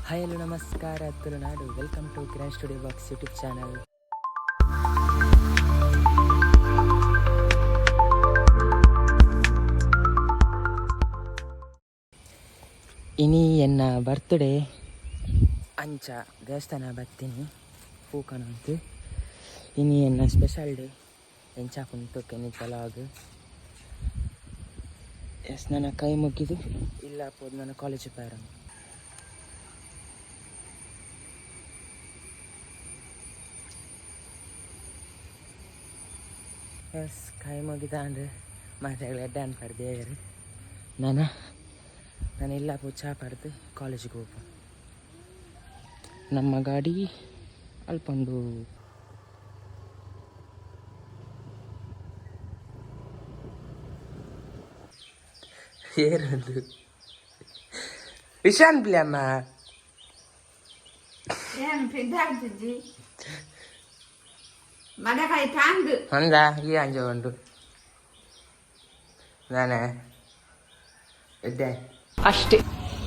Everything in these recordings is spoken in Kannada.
ಹಾಯ್ ಹಲೋ ನಮಸ್ಕಾರ Tulunadu. Welcome to Kiran studio box YouTube channel. ಇನಿ ಎನ್ನ ಬರ್ತ್ಡೇ ಅಂಚ ದೇವಸ್ಥಾನ ಬರ್ತೀನಿ ಪೂಕನಂತು. ಇನಿ ಎನ್ನ ಸ್ಪೆಷಲ್ ಡೇ ಎಂಚ ಕುಂಟುಕೆನಿ ವ್ಲಾಗ್. ಎಸ್ ನನ್ನ ಕೈ ಮುಗಿದು ಇಲ್ಲ ಪೋದು ನನ್ನ ಕಾಲೇಜ್ ಪ್ರಾರಂಭ. ಎಸ್ ಕೈ ಮುಗಿದ ಅಂದರೆ ಮಾತಾಡಲಿ ಅಡ್ಡ ಅನ್ಪಡ್ದು ಹೇಳಿ ನಾನು ಇಲ್ಲ ಚಾ ಪಡ್ದು ಕಾಲೇಜಿಗೆ ಹೋಗು. ನಮ್ಮ ಗಾಡಿ ಅಲ್ಪಂಡು ಏರಂದು ವಿಶಾನ್ ಪ್ಲೇಮ್ಮ ಅಂದ ಈ ಅಂಜ ಉಂಟು ನಾನೇ ಇದ್ದೆ ಅಷ್ಟೇ.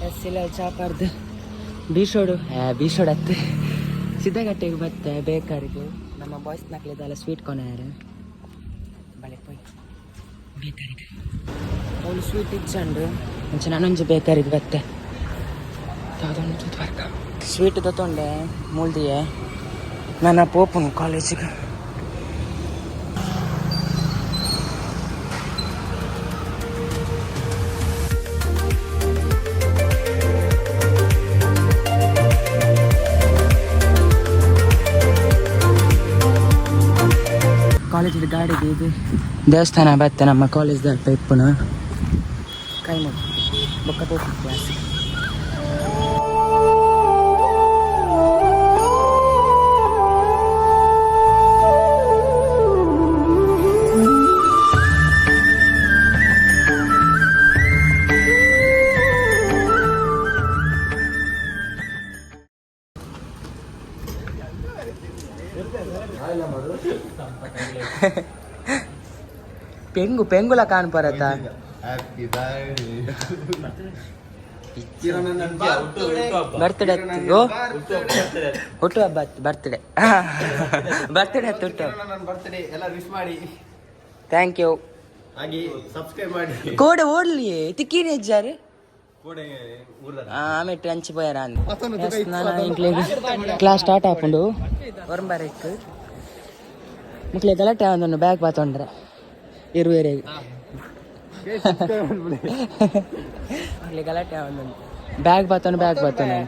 ಎಸ್ಸಿಲ್ಲ ಚಾಪಾರ್ದು ಬೀಸೋಡು ಹತ್ತು ಸಿದ್ದಗಟ್ಟೆಗೆ ಬತ್ತೆ ಬೇಕಾರಿಗೆ ನಮ್ಮ ಬಾಯ್ಸ್ ನಕ್ಲಿದ್ದಲ್ಲ ಸ್ವೀಟ್ ಕೊನೆಯಾರ ಬಳೆ ಪೋಯ್ ಬೇಕಾರಿಗೆ ಅವಳು ಸ್ವೀಟ್ ಇಚ್ಚಂಡು ಮುಂಚೆ ನಾನೊಂದು ಬೇಕಾರಿಗೆ ಬತ್ತೆ ಯಾವುದೊಂದು ವರ್ಗ ಸ್ವೀಟ್ ತೊಗೊಂಡೆ ಮೂಲ್ದಿಯೇ ನನ್ನ ಪೋಪನು ಕಾಲೇಜಿಗೆ. ಕಾಲೇಜಿನ ಗಾಡಿಗೆ ಇದು ದೇವಸ್ಥಾನ ಬತ್ತೆ ನಮ್ಮ ಕಾಲೇಜ್ದ ಪೈಪುನ ಕೈ ಮುಗಿ ಬೊಕ್ಕ ಪೋಪು ಕ್ಲಾಸ್. ಪೆಂಗುಲ ಕಾಣ್ಪರತ್ತ ಬರ್ತ್ಡೇ ಓ ಹುಟ್ಟು ಹಬ್ಬ ಬರ್ತ್ಡೇ ಹತ್ತು ಹುಟ್ಟು ಥ್ಯಾಂಕ್ ಯು. ಕೋಡೆ ಓಡ್ಲಿ ತಿಕ್ಕೀನಿ ಹೆಜ್ಜಾರು ಆಮೇಲೆ ಅಂಚಿ ಪೋಯಾರ ಕ್ಲಾಸ್ ಸ್ಟಾರ್ಟ್ ಹಾಕೊಂಡು ಹೊರಂಬರಕ್ಕೆ ಮುಕ್ಲೆ ಗಲಾಟೆ ಒಂದು ಬ್ಯಾಗ್ ಪಾತೊಂಡ್ರೆ ಇರುವೇರೆಗೆ ಮಕ್ಳಿಗೆ ಗಲಾಟೆ ಒಂದೊಂದು ಬ್ಯಾಗ್ ಬಾತೋನು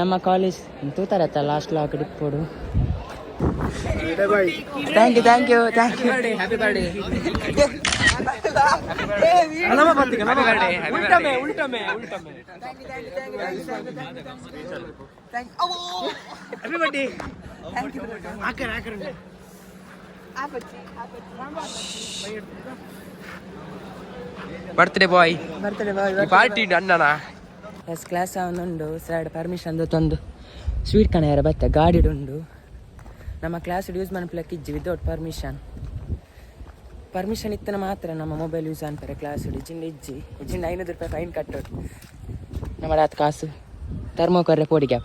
ನಮ್ಮ ಕಾಲೇಜ್ ತೂತಾರತ್ತ ಲಾಸ್ಟ್ ಲಾಕ್ ಡಿಪ್ಪೋಡು. Thank you happy birthday. Birthday boy party ಅಣ್ಣನ ಎಸ್ ಕ್ಲಾಸ್ ಅವನುಂಡು ಸೈಡ್ ಪರ್ಮಿಷನ್ ತೊಂದು ಸ್ವೀಟ್ ಕಣೆಯರ ಬತ್ತೆ ಗಾಡಿಡುಂಡು ನಮ್ಮ ಕ್ಲಾಸ್ ಯೂಸ್ ಮನ್ಪ್ಲಕ್ಕೆ ಇಜ್ಜಿ ವಿದೌಟ್ ಪರ್ಮಿಷನ್ ಇತ್ತನ ಮಾತ್ರ ನಮ್ಮ ಮೊಬೈಲ್ ಯೂಸ್ ಅನ್ಪರೆ ಕ್ಲಾಸ್ ಇಜ್ಜಿಂದ ಇಜ್ಜಿಂದ 500 ರೂಪಾಯಿ ಫೈನ್ ಕಟ್ಟೋದು ನಮ್ಮ ರಾತ್ ಕಾಸು ತರ್ಮೋಕರ್ರೆ ಪೋಡಿಗೆ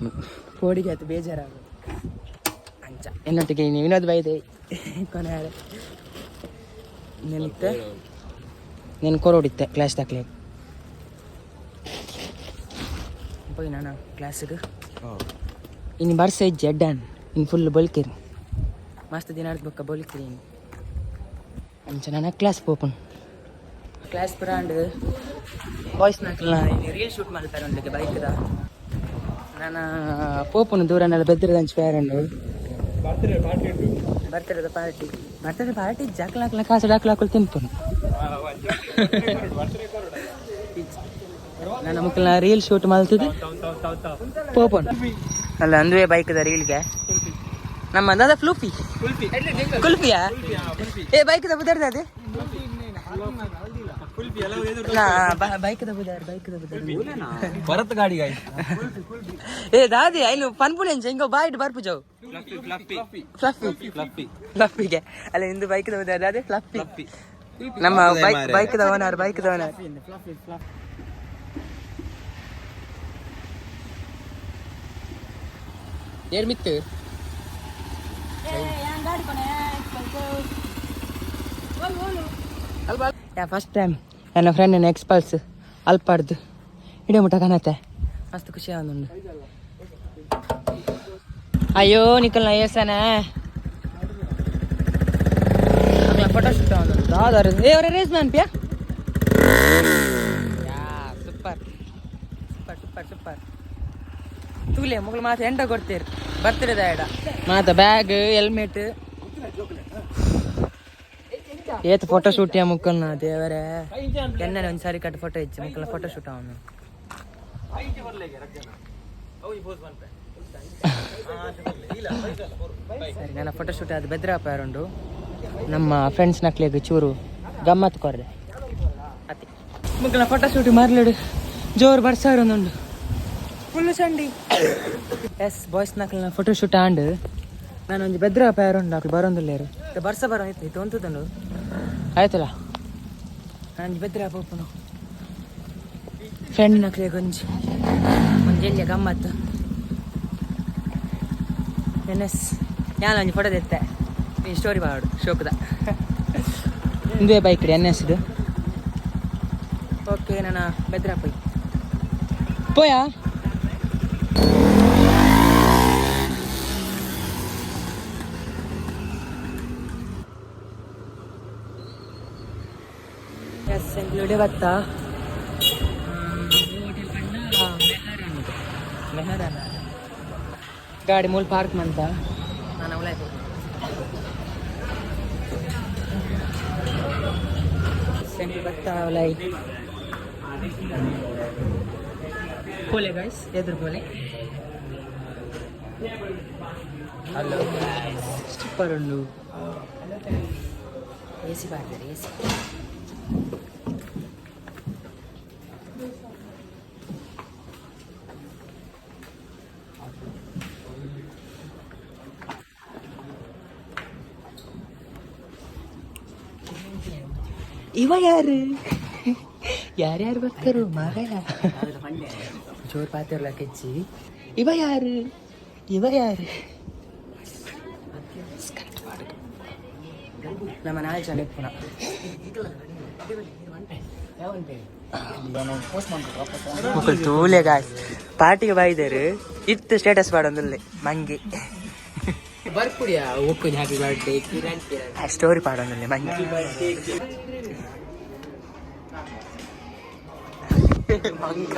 ಆತು ಬೇಜಾರಾಗೋದು ಅಂಚ ಎನ್ನೊಟ್ಟಿಗೆ ವಿನೋದ್ ಬೈದೆ ಕೊನೆ ನೆನಿತ್ತೆ నేను కొరడితే క్లాస్ తక్కలే పోయి నాన్న క్లాస్కి ఇన్ని బర్స్ జడ్డాన్ ఇన్ ఫుల్ బొలికిరి మస్తు ದಿನಾರ್ದ ಬೊಕ್ಕ ಬೊಲಿಕಿರಿ ಅಂಚ ನನ್ನ ಕ್ಲಾಸ್ ಪೋಪನ್ ಕ್ಲಾಸ್ ಬ್ರಾಂಡ್ ಬಾಯ್ಸ್ ನಾಕಲ್ಲ ರೀಲ್ ಶೂಟ್ ಮಾಡ್ತಾರೆ ಉಂಟು ಬೈಕ್ದ ನಾನು ಪೋಪನು ದೂರನೆಲ್ಲ ಬೆದ್ರದ ಹಂಚಿ ಪ್ಯಾರಂಡು ಬರ್ತಡೇ ಪಾರ್ಟಿ ಜಾಕ್ಲಾಕ್ಲ ಕಾಸು ಡಾಕ್ಲಾಕಲು ತಿನ್ಪನು ನನ್ನ ಮಕ್ಕಳನ್ನ ರೀಲ್ ಶೂಟ್ ಮಾಡ್ತಿದ್ದೆ ಪೋಪನ್ ಅಲ್ಲ ಅಂದುವೆ ಬೈಕ್ದ ರೀಲ್ಗೆ ನಮ್ಮ ದಾದ ಕುಲ್ಫಿಯಾ ಏ ಬೈಕ್ದ ಬುದಾರ್ದ ಅದೇ ಬೈಕ್ದ ಬುದಾರ್ ಭರತ್ ಗಾಡಿ ಏ ದಾದಿ ಐನು ಪನ್ಪುಣಿ ಅಂಚ ಹಿಂಗೋ ಬಾಯ್ಟ್ ಬರ್ಪು ಜಾವು ಫ್ಲಫಿಗೆ ಅಲ್ಲ ಇಂದು ಬೈಕ್ದ ಬುದಾರ್ ದಾದಿ ಫ್ಲಫಿ ನಮ್ಮ ಬೈಕ್ದ ಓನರ್ ಏರ್ ಮಿತ್ತು ಫಸ್ಟ್ ಟೈಮ್ ನನ್ನ ಫ್ರೆಂಡ್ ಎಕ್ಸ್ಪಲ್ಸ್ ಅಲ್ಪಾಡ್ದು ಇಡೀ ಮುಟ್ಟ ಕಾಣತ್ತೆ ಮಸ್ತ್ ಖುಷಿ ಆಗುಂಡು ಅಯ್ಯೋ ನಿಖಲ್ನ ಏರ್ಸನೆ ಫೋಟೋ ಶೂಟ್ ಆಗುಂಡು ಅವರ ರೇಸ್ ಮ್ಯಾನ್ಪಿಯಾ ಸೂಪರ್ ಸೂಪರ್ ಸೂಪರ್ ಸೂಪರ್ ತೂಲೆ ಮುಗ್ಳು ಮಾತು ಎಂಟ ಕೊಡ್ತೀರಿ ಬರ್ತಿರೋದ ಎಡ ಮಾತ ಬ್ಯಾಗ್ ಹೆಲ್ಮೆಟ್ ಏತ್ ಫೋಟೋ ಶೂಟ್ ಮುಕ್ಕಲ್ನ ದೇವರೇ ಎಣ್ಣೆ ಒಂದ್ಸಾರಿ ಕಟ್ ಫೋಟೋ ಇಚ್ಚಿ ಮುಕ್ಕಲ್ನ ಫೋಟೋ ಶೂಟ್ ಅವನು ಸರಿ ನನ್ನ ಫೋಟೋ ಶೂಟ್ ಅದು ಬೆದ್ರಪ್ಪ ಯಾರುಂಡು ನಮ್ಮ ಫ್ರೆಂಡ್ಸ್ ನಕ್ಲಿಗೆ ಚೂರು ಗಮ್ಮತ್ ಕೊರ್ರೆ ಅತಿ ಮುಕ್ಕಲ್ನ ಫೋಟೋ ಶೂಟ್ ಮಾರ್ಲಿಡು ಜೋರು ಬರ್ಸಾರು ಒಂದುಂಡು ಫುಲ್ಲು ಚಂಡಿ ಎಸ್ ಬಾಯ್ಸ್ ನಕ್ಲಿನ ಫೋಟೋ ಶೂಟ್ ಆಂಡ್ ನಾನು ಒಂದು ಬೆದ್ರಪ್ಪ ಯಾರುಂಡು ಅಕ್ಳು ಬರೋಂದಿಲ್ಲೇರು ಬರ್ಸ ಬರೋ ಇತ್ತು ಒಂತುಂಡು ಆಯ್ತಲ್ಲ ನಾನು ಬೆದ್ರಪ್ಪ ಒಪ್ಪನು ಫ್ರೆಂಡ್ ನಕ್ಲಿಗೆ ಒಂಜೆಲ್ಲಿಯ ಗಮ್ಮತ್ತು ಎಸ್ ನಾನು ಒಂದು ಫೋಟೋ ತೆತ್ತೆ ನೀನು ಸ್ಟೋರಿ ಮಾಡು ಶೋಕದ ಇಂದೇ ಬೈಕ್ ಎನ್ಎಸ್ದು ಓಕೆ ನಾನು ಬೆದ್ರಪ್ಪ ಪೋಯಾ ಎಸ್ ಎಂಕ್ಲೂಡೆ ಬತ್ತಾ ಮೆಹರಾನ ಗಾಡಿ ಮೂಲ ಪಾರ್ಕ್ ಮಂತ ನಾನು ಅವಳ ಸೆಂಟ್ರ್ ಬತ್ತಾ ಅವಲೈ ಪೋಲೆ ಗೈಸ್ ಎದುರು ಪೋಲೆ ಹಲೋ ಸೂಪರ್ ಉಂಡು ಎ ಸಿ ಬಾರ್ತಾರೆ ಎ ಸಿ ಇವ ಯಾರು ಯಾರ್ಯಾರು ಬರ್ತಾರೋ ಮಗಳ ಜೋರು ಪಾತಿರ್ಲ ಕೆಚ್ಚಿ ಇವ ಯಾರು ನಮ್ಮ ನಾಳೆ ಜನ ಪುನಃ ತೂಲೆ ಗಾಯ್ಸ್ ಪಾರ್ಟಿಗೆ ಬಾಯಿದಾರು ಇತ್ತು ಸ್ಟೇಟಸ್ ಪಾಡೊಂದುಲ್ಲೆ ಮಂಗಿ ಬರ್ಪುಡಿಯ ಒಪ್ಪು ಹ್ಯಾಪಿ ಬರ್ಡೇ ಸ್ಟೋರಿ ಪಾಡೊಂದುಲ್ಲೆ ಮಂಗಿ ಮಂಗ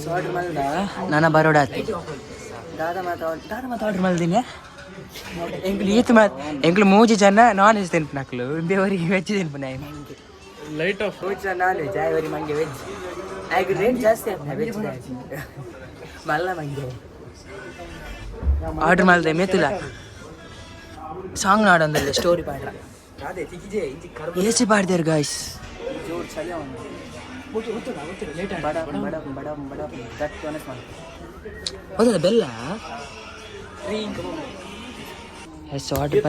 ಆರ್ಡರ್ ಮಲ್ದ ನಾನು ಬರೋಡ ದಾದ ಮಾತು ಆರ್ಡರ್ ಮಲ್ದಿನಿ ಎಂಕ್ಲು ಈತ್ ಎಂಕ್ಲು ಮೂಜಿ ಜನ ನಾನ್ ವೆಜ್ ತಿನ್ಪು ನಕ್ಲು ಬೇವರಿಗೆ ವೆಜ್ ತಿನ್ಪು ನಾ ಮಂಗೆ ಲೈಟ್ ಆಫ್ ಮೂಜಿ ಜನ ನಾನ್ ವೆಜ್ ಆಯ್ವರಿ ಮಂಗೆ ವೆಜ್ ಆಯ್ಕೆ ರೇಟ್ ಜಾಸ್ತಿ ಆಯ್ತು veg Mallya ಮಂಗೆ order ಮಲ್ದೆ ಮೆತುಲ song ನಾಡೊಂದಲ್ಲ story ಪಾಡ್ರ A C ಪಾಡ್ದಾರ guys ಹೌದಾ ಬೆಲ್ಲ ಎಸ್ ಆರ್ಡ್ರ್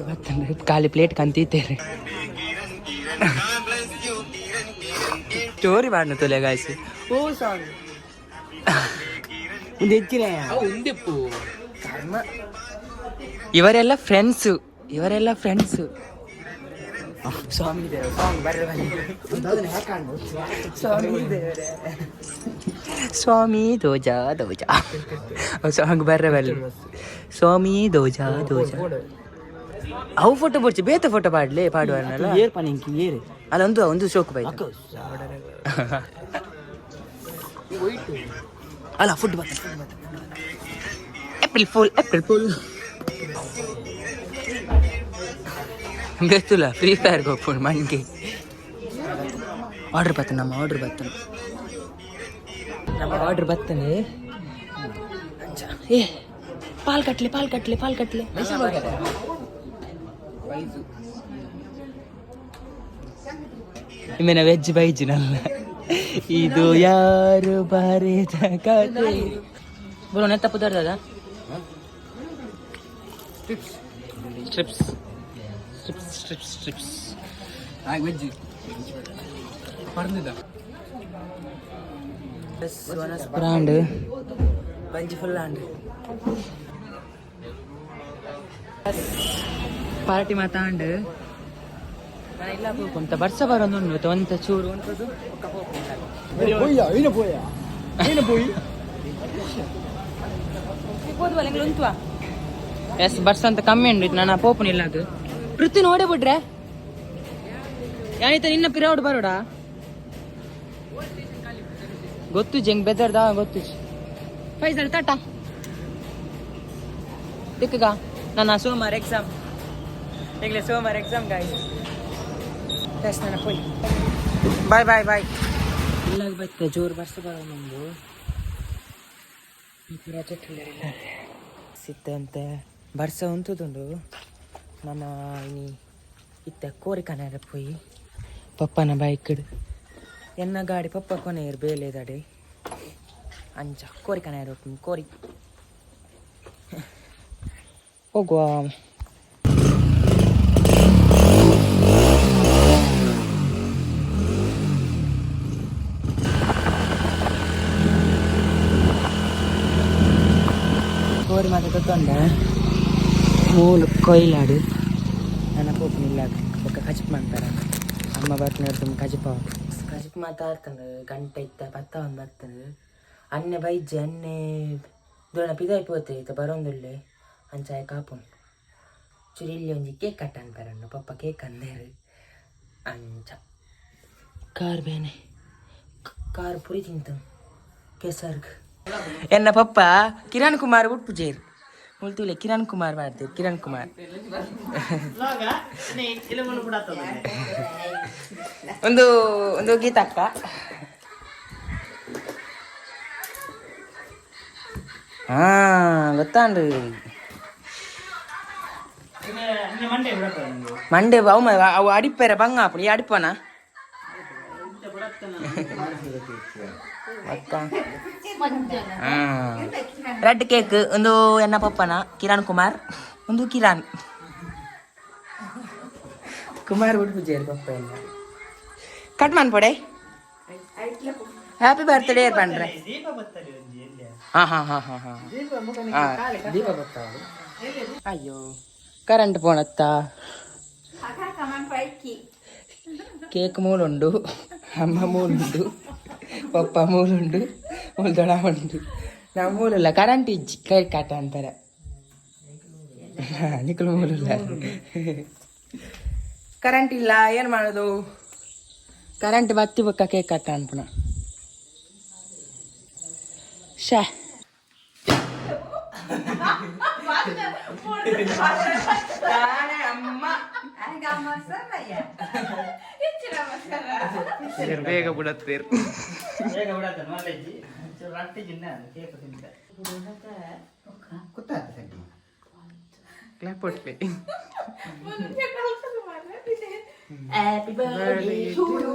ಬತ್ತಂದ್ರೆ ಖಾಲಿ ಪ್ಲೇಟ್ ಕಂತೀತೇರಿ ಸ್ಟೋರಿ ಮಾಡ್ನ ತೊಲೆ ಗಾಯ್ಸಿ ಓ ಸಾಂಗ್ ಒಂದು ಹೆಚ್ಚಿನ ಉಂದೆಪ್ಪು ಕರ್ಮ ಇವರೆಲ್ಲ ಫ್ರೆಂಡ್ಸು ಸ್ವಾಮಿ ದೇವ ಸಾಂಗ್ ಬರ್ರೆ ಸ್ವಾಮಿ ದೋಜಾ ಸಾಂಗ್ ಬರ್ರೆ ಬಲ್ಲಿ ಸ್ವಾಮಿ ದೋಜಾ ಅವು ಫೋಟೋ ಬಿಡ್ಸಿ ಬೇತ ಫೋಟೋ ಪಾಡುವನಲ್ಲ ಏರ್ ಪನಿಂಕಿ ಏರ್ ಅಲ್ಲ ಒಂದು ಶೋಕು ಬೈ ಅಲ್ಲ ಫುಡ್ ಏಪ್ರಿಲ್ ಫುಲ್ ಗೊತ್ತಿಲ್ಲ ಫ್ರೀ ಫೈರ್ ಹೋಗ್ಕೊಂಡು ಮಣ್ಣಿಗೆ ಆರ್ಡ್ರ್ ಬರ್ತನೆ ನಮ್ಮ ಆರ್ಡ್ರ್ ಬರ್ತನೆ ಏ ಪಾಲ್ ಕಟ್ಲೆ ಇಮೇನ ವೆಜ್ ಬೈಜಿನಲ್ಲ ಇದು ಯಾರು ಬರೆದ ಕತೆ ಬೋಲೋ ನೆತ್ತ ಪುದರ್ದ strips strips strips strips veg ಪರ್ದಿದ್ದ ಬ್ರಾಂಡ್ ಬಜ್ಜಿ ಫುಲ್ ಆಂಡ್ ಪಾರ್ಟಿ ಮಾತಾಂಡ್ ನಾನು ಇಲ್ಲ ಹೋಗ್ಕೊಂತ ಬರ್ಸ ಬರೋದು ಒಂತ ಚೂರು ಅಂತದ್ದು ಎಸ್ ಬರ್ಸ ಅಂತ ಕಮ್ಮಿ ಉಂಡು ನಾನು ಪೋಪನ್ ಇಲ್ಲ ಅದು ಪೃಥ್ವಿ ನೋಡೇ ಬಿಡ್ರೆ ಯಾನಿತ ನಿನ್ನ ಪಿರೌಡ್ ಬರೋಡಾ ಗೊತ್ತು ಜಂಗ್ ಬೆದರ್ದ ಗೊತ್ತು ಫೈಸಲ್ ಟಾಟಾ ದಿಕ್ಕಗ ನನ್ನ ಸೋಮವಾರ ಎಕ್ಸಾಮ್ ಈಗಲೇ ಸೋಮವಾರ ಎಕ್ಸಾಮ್ ಗಾಯ್ಸ್ ಟೆಸ್ಟ್ ನನ್ನ ಪೋಯ್ ಬಾಯ್ ಬಾಯ್ ಬಾಯ್ ಇಲ್ಲ ಬರ್ತದೆ ಜೋರು ಬರ್ಸ ಬರೋ ನಮ್ಮದು ಸಿತ್ತಂತೆ ಬರ್ಸ ಉಂಟುದುಂಡು ನಮ್ಮ ಇತ್ತ ಕೋರಿಕನಾರ ಪೋಯಿ ಪಪ್ಪನ ಬೈಕ್ ಎನ್ನ ಗಾಡಿ ಪಪ್ಪ ಕೊನೆಯರು ಬೇಲೆದಾಡೆ ಅಂಚ ಕೋರಿಕನಾರ ಕೋರಿ ಹೋಗುವ ಕೋರಿ ಮಾತ್ರ ತೊಂದ ಮೂಲು ಕೊಯ್ಲಾಡು ನನ್ನ ಪೋಪನಿಲ್ಲ ಒಕ್ಕ ಕಜಿಪ್ ಮಾಡ್ತಾರೆ ಅಮ್ಮ ಬರ್ತಾನೆ ತುಂಬ ಕಜಿಪ ಕಜಿಪ್ ಮಾತಾಡ್ತಾನೆ ಗಂಟೆ ಇತ್ತ ಪತ್ತ ಒಂದು ಬರ್ತಾನೆ ಅನ್ನೆ ಬೈಜೆ ಅನ್ನೆ ದೊಡ್ಡ ಪಿದಾಯ್ಪೋತೆ ಇತ್ತ ಬರೋಂದುಳ್ಳೆ ಅಂಚಾಯ ಕಾಪುನ್ ಚೂರು ಇಲ್ಲಿ ಒಂಜಿ ಕೇಕ್ ಕಟ್ ಅನ್ಪರಣ್ಣ ಪಪ್ಪ ಕೇಕ್ ಅಂದೇರು ಅಂಚ ಕಾರ್ ಬೇನೆ ಕಾರ್ ಪುರಿ ತಿಂತ ಕೆಸರ್ಗ್ ಎನ್ನ ಪಪ್ಪ ಕಿರಣ್ ಕುಮಾರ್ ಉಟ್ಪುಜೇರು ಮುಳ್ತುಲೆ ಕಿರಣ್ ಕುಮಾರ್ ಮಾಡ್ತೇವೆ ಕಿರಣ್ ಕುಮಾರ್ ಒಂದು ಒಂದು ಗೀತಕ್ಕ ಹಾ ಗೊತ್ತಾಂಡ್ರಿ ಮಂಡೆ ಅವು ಅಡಿಪೇರ ಬಂಗ ಅಪ್ಪಡಿ ಅಡಿಪನ ರೆಡ್ ಕೇಕ್ ಒಂದು ಎನ್ನ ಪಪ್ಪನ ಕಿರಣ್ ಕುಮಾರ್ ಒಂದು ಕಿರಣ್ ಕುಮಾರ್ ಉಡ್ಪುಜೇರು ಪಪ್ಪ ಎಲ್ಲ ಕಟ್ ಮಾಡ್ಪಡೆ ಹ್ಯಾಪಿ ಬರ್ತ್ಡೇ ಪಂಡ್ರೆ ಹಾ ಹಾ ಹಾ ಹಾ ಹಾ ದೀಪ ಬರ್ತಾವ ಅಯ್ಯೋ ಕರೆಂಟ್ ಪೋಣತ್ತ ಕೇಕ್ ಮೂಲುಂಡು ಅಮ್ಮ ಮೂಲುಂಡು ಪಪ್ಪ ಮೂಲುಂಡು ಮೂಲ್ದೊಳ ಉಂಡು ನಾವು ಮೂಲಲ್ಲ ಕರೆಂಟ್ ಇಜ್ಜಿ ಕೈ ಕಾಟ ಅಂತಾರೆ ನಿಖಲು ಮೂಲಲ್ಲ ಕರೆಂಟ್ ಇಲ್ಲ ಏನು ಮಾಡೋದು ಕರೆಂಟ್ ಬತ್ತಿ ಬಕ್ಕ ಕೇಕ್ ಕಟ್ಟ ಅನ್ಪುಣ ಶಾ ಬೇಗ ಬಿಡತ್ತೇರು ಕ್ಲಾಪ್ ಹೊಟ್ಲಿ ಹ್ಯಾಪಿ ಬರ್ತ್ಡೇ ಟು ಯು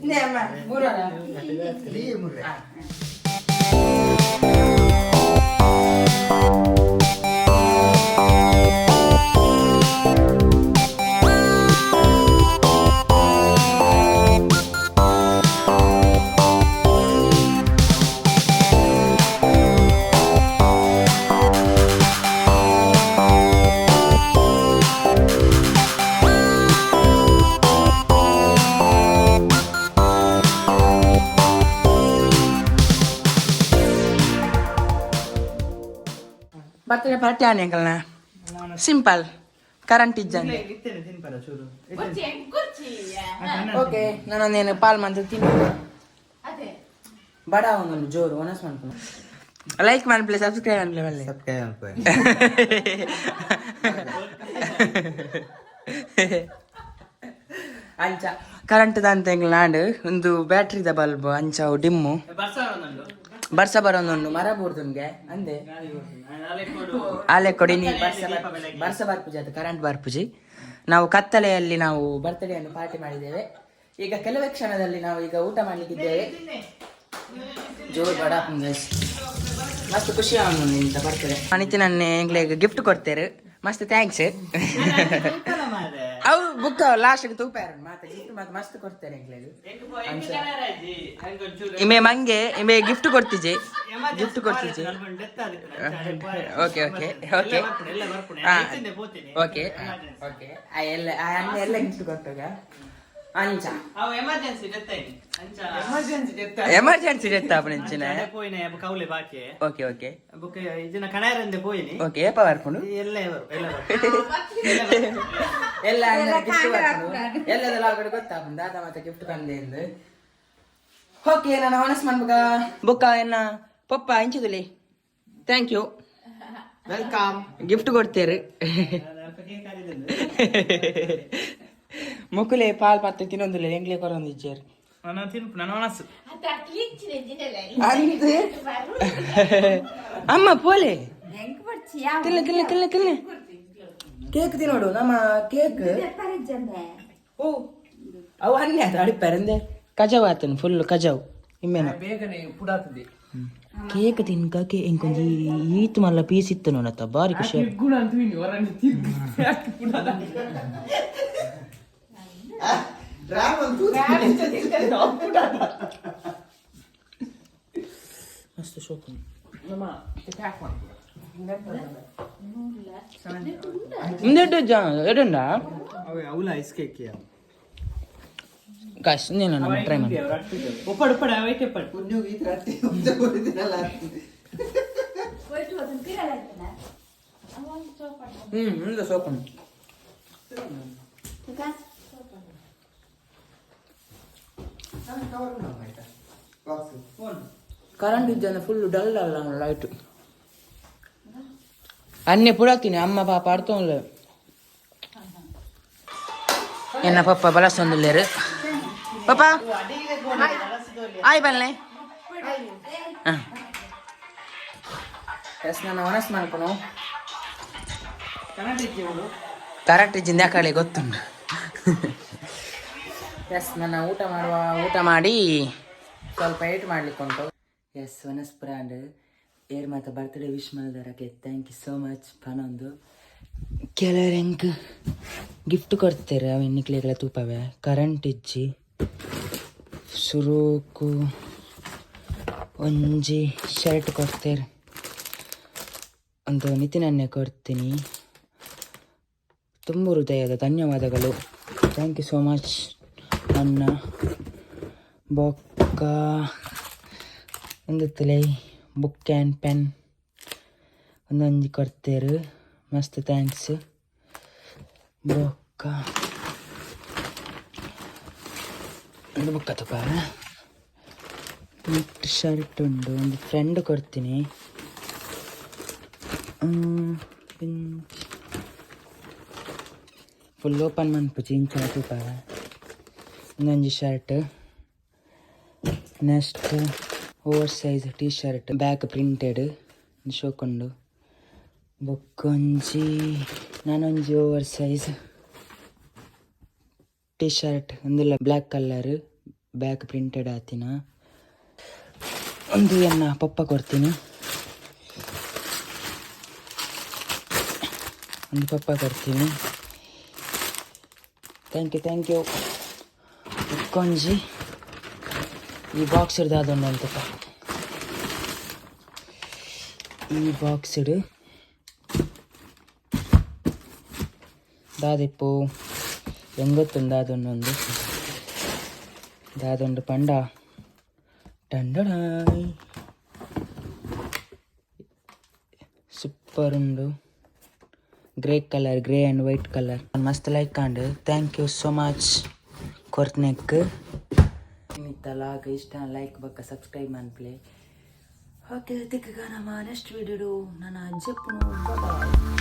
ನೇಮ ಮುರರ ಬರ್ತಡೇ ಪಾರ್ಟಿ ಆನೆ ಅಂಕಲ್ನ ಸಿಂಪಲ್ ಕರೆಂಟ್ ಇಜ್ಜಂದೆ ಓಕೆ ನಾನೊಂದೇನು ಪಾಲ್ ಮಂದು ತಿನ್ನು ಬಡ ಒಂದು ಜೋರು ಒನಸ್ ಮಾಡ್ಕೊಂಡು ಲೈಕ್ ಮಾಡ್ಬಿಡಿ ಸಬ್ಸ್ಕ್ರೈಬ್ ಅನ್ಲಿ ಒಳ್ಳೆ ಅಂಚ ಕರೆಂಟ್ ದಂತ ಎಂಗ್ಲಾಂಡ್ ಒಂದು ಬ್ಯಾಟ್ರಿದ ಬಲ್ಬ್ ಅಂಚ ಡಿಮ್ಮು ಬರ್ಸ ಬರೋಂದುಂಡು ಮರ ಬೂರ್ದುನ್ಗೆ ಅಂದೆ ಆಲೆ ಕೊಡಿ ನೀ ಬರ್ಸ ಬರ್ಪುಜಿ ಅದು ಕರೆಂಟ್ ಬರ್ಪುಜಿ ನಾವು ಕತ್ತಲೆಯಲ್ಲಿ ನಾವು ಬರ್ತ್ಡೇಯನ್ನು ಪಾರ್ಟಿ ಮಾಡಿದ್ದೇವೆ ಈಗ ಕೆಲವೇ ಕ್ಷಣದಲ್ಲಿ ನಾವು ಈಗ ಊಟ ಮಾಡ್ಲಿಕ್ಕಿದ್ದೇವೆ ಜೋರು ಬಡ ಮಸ್ತ್ ಖುಷಿ ಅವನು ಇಂತ ಬರ್ತದೆ ಅನಿತಿ ನನ್ನ ಎಂಗ್ಲಿಗೆ ಗಿಫ್ಟ್ ಕೊಡ್ತೇವೆ ಮಸ್ತ್ ಥ್ಯಾಂಕ್ಸ್ ಅವು ಬುಕ್ ಲಾಸ್ಟ್ಗೆ ತೂಪಾರ ಮಾತ ಗಿಫ್ಟ್ ಮತ್ತೆ ಮಸ್ತ್ ಕೊಡ್ತಾರೆ ಇಮೆ ಮಂಗೆ ಇಮೆ ಗಿಫ್ಟ್ ಕೊಡ್ತಿಜೆ ಗಿಫ್ಟ್ ಕೊಡ್ತಿಜೆ okay okay okay okay okay ಎಲ್ಲ ಅನ್ನ ಎಲ್ಲ ಗಿಫ್ಟ್ ಕೊಟ್ಟಾಗ ಅಂಚ ಎಮರ್ಜೆನ್ಸಿ ಡೆತ್ ಆಪಣೆಂಚಿನ ಓಕೆ ಓಕೆ ಓಕೆ ಏಪ ಬರ್ಕೊಂಡು ಎಲ್ಲ ಗಿಫ್ಟ್ ಬರ್ಕೊಂಡು ಎಲ್ಲದೆಲ್ಲ ಆಗಡೆ ಗೊತ್ತಾಪುಂಡು ದಾದ ಮತ್ತೆ ಗಿಫ್ಟ್ ಕಂದೆ ಎಂದು ಓಕೆ ನಾನು ಆನಸ್ ಮಾಡ್ಬೇಕ ಬುಕ್ಕ ಎನ್ನ ಪಪ್ಪ ಇಂಚಿದುಲಿ ಥ್ಯಾಂಕ್ ಯು ವೆಲ್ಕಮ್ ಗಿಫ್ಟ್ ಕೊಡ್ತೇರು ಮುಕುಲೆ ಪಾಲ್ ಪತ್ತೆ ತಿನ್ನೊಂದಿಲ್ಲ ಎಂಗ್ಲೇ ಕೊರೊಂದಿಜ್ಜೇರು ಅಮ್ಮ ಪೋಲೆ ತಿನ್ನ ತಿನ್ನ ತಿನ್ನ ತಿನ್ನ ಕೇಕ್ ತಿನ್ನೋಡು ನಮ್ಮ ಕೇಕ್ ಓ ಅವು ಹನ್ನೆ ಅದು ಅಡಿಪಾರಂದೆ ಕಜಾವ್ ಆತನು ಫುಲ್ ಕಜಾವ್ ಇಮ್ಮೇನ ಬೇಗನೆ ಪುಡಾತದೆ ಕೇಕ್ ತಿನ್ಕಕ್ಕೆ ಇಂಕೊಂಜಿ ಈತ್ ಮಲ್ಲ ಪೀಸ್ ಇತ್ತು ನೋಡತ್ತ ಬಾರಿ ಖುಷಿ ಗುಣ ಅಂತ ಹೊರಗೆ ತಿರ್ಗಿ ಪುಡಾದ ಮಸ್ತ್ ಶೋಕು ಎಡುಂಡ ಅವಳ ಐಸ್ ಕೇಕ್ ಕಾಶ್ ನೀನು ನಮ್ಮ ಟ್ರೈ ಮಾಡಿ ಒಪ್ಪಡು ಒಪ್ಪಡು ಅವೈತೆ ಪಡು ಕುಂಜು ಈ ರಾತ್ರಿ ಒಂದು ಕೊಡಿದಿರಲ್ಲ ಮುಂದೆ ಸೋಪನ್ ಕರೆಂಟ್ ಇದ್ದಾನೆ ಫುಲ್ ಡಲ್ ಅಲ್ಲ ಲೈಟ್ ಅನ್ನೆ ಪುಡಾತೀನಿ ಅಮ್ಮ ಪಾಪ ಆಡ್ತೋಲ್ಲ ಎನ್ನ ಪಪ್ಪ ಬಲಸೊಂದಿಲ್ಲೇರು ಪಾಪ ಆಯ್ ಬಲ್ಲೆ ಎಸ್ ನಾನು ಒಣಸ್ ಮಾಡ್ಕೊನು ಕರೆಕ್ಟ್ ಇಜ್ಜಿಂದ ಕಳೆ ಗೊತ್ತುಂಟು ಎಸ್ ನನ್ನ ಊಟ ಮಾಡಿ ಸ್ವಲ್ಪ ಏಟ್ ಮಾಡ್ಲಿಕ್ಕೆ ಉಂಟು ಎಸ್ ವನಸ್ ಬ್ರ್ಯಾಂಡ್ ಏರ್ ಮಾತ್ರ ಬರ್ತ್ಡೇ ವಿಶ್ ಮಾಡಿದಾರಕ್ಕೆ ಥ್ಯಾಂಕ್ ಯು ಸೋ ಮಚ್ ಪನೊಂದು ಕೆಲವ್ರು ಹೆಂಗೆ ಗಿಫ್ಟ್ ಕೊಡ್ತಾರೆ ಅವು ಎಣ್ಣಿಕ್ಲೆಗಳ ತೂಪವೆ ಕರೆಂಟ್ ಇಜ್ಜಿ ಸುರುಕು ಒಂಜಿ ಶರ್ಟ್ ಕೊಡ್ತಾರೆ ಒಂದು ನಿತಿನನ್ನೇ ಕೊಡ್ತೀನಿ ತುಂಬ ಹೃದಯದ ಧನ್ಯವಾದಗಳು ಥ್ಯಾಂಕ್ ಯು ಸೋ ಮಚ್ ಅನ್ನ ಬೊಕ್ಕ ಒಂದು ತಲೆ ಬುಕ್ ಆ್ಯಂಡ್ ಪೆನ್ ಒಂದೊಂದು ಕೊಡ್ತೇರು ಮಸ್ತ್ ಥ್ಯಾಂಕ್ಸ್ ಬೊಕ್ಕ ಒಂದು ಬುಕ್ಕ ತಪ್ಪ ಶರ್ಟ್ ಉಂಟು ಒಂದು ಫ್ರೆಂಡ್ ಕೊಡ್ತೀನಿ ಫುಲ್ ಓಪನ್ ಮನ್ಪುಜಿ ಇಂಚ ತೂಪ ಒಂದೊಂದು shirt next over size T shirt back printed ಶೋಕೊಂಡು ಬೊಕ್ಕೊಂಜಿ ನಾನೊಂಜಿ ಓವರ್ ಸೈಜ್ ಟೀ ಶರ್ಟ್ ಒಂದಿಲ್ಲ ಬ್ಲ್ಯಾಕ್ ಕಲರ್ ಬ್ಯಾಕ್ ಪ್ರಿಂಟೆಡ್ ಆತಿನ ಒಂದು ಎನ್ನ ಪಪ್ಪ ಕೊಡ್ತೀನಿ ಒಂದು ಪಪ್ಪ ಕೊಡ್ತೀನಿ ಥ್ಯಾಂಕ್ ಯು ಬೊಕ್ಕೊಂಜಿ ಈ ಬಾಕ್ಸ್ ಹಿಡ್ದಾದೊಂದು ಅಂತಪ್ಪ ಈ ಬಾಕ್ಸ್ ಹಿಡು ದಾದಿಪ್ಪು ಎಂಗೊತ್ತೊಂದು ದಾದೊಂದೊಂದು ದಾದೊಂದು ಪಂಡ ಟಂಡಡಾಯ್ ಸೂಪರ್ ಉಂಡು grey colour grey and white colour ಮಸ್ತ್ ಲೈಕ್ ಕಾಂಡು ಥ್ಯಾಂಕ್ ಯು ಸೋ ಮಚ್ ಕೊರ್ನೆಕ್ ಲಾಗ್ ಇಷ್ಟ ಲೈಕ್ ಬಕ್ಕ ಸಬ್ಸ್ಕ್ರೈಬ್ ಮಾಡ್ಪ್ಲೆ ಓಕೆ ತಿಕ್ಕ ನಮ್ಮ ನೆಕ್ಸ್ಟ್ ವಿಡಿಯೋ ನನ್ನ ಅಜ್ಜಪ್ಪನು ಬಾಯ್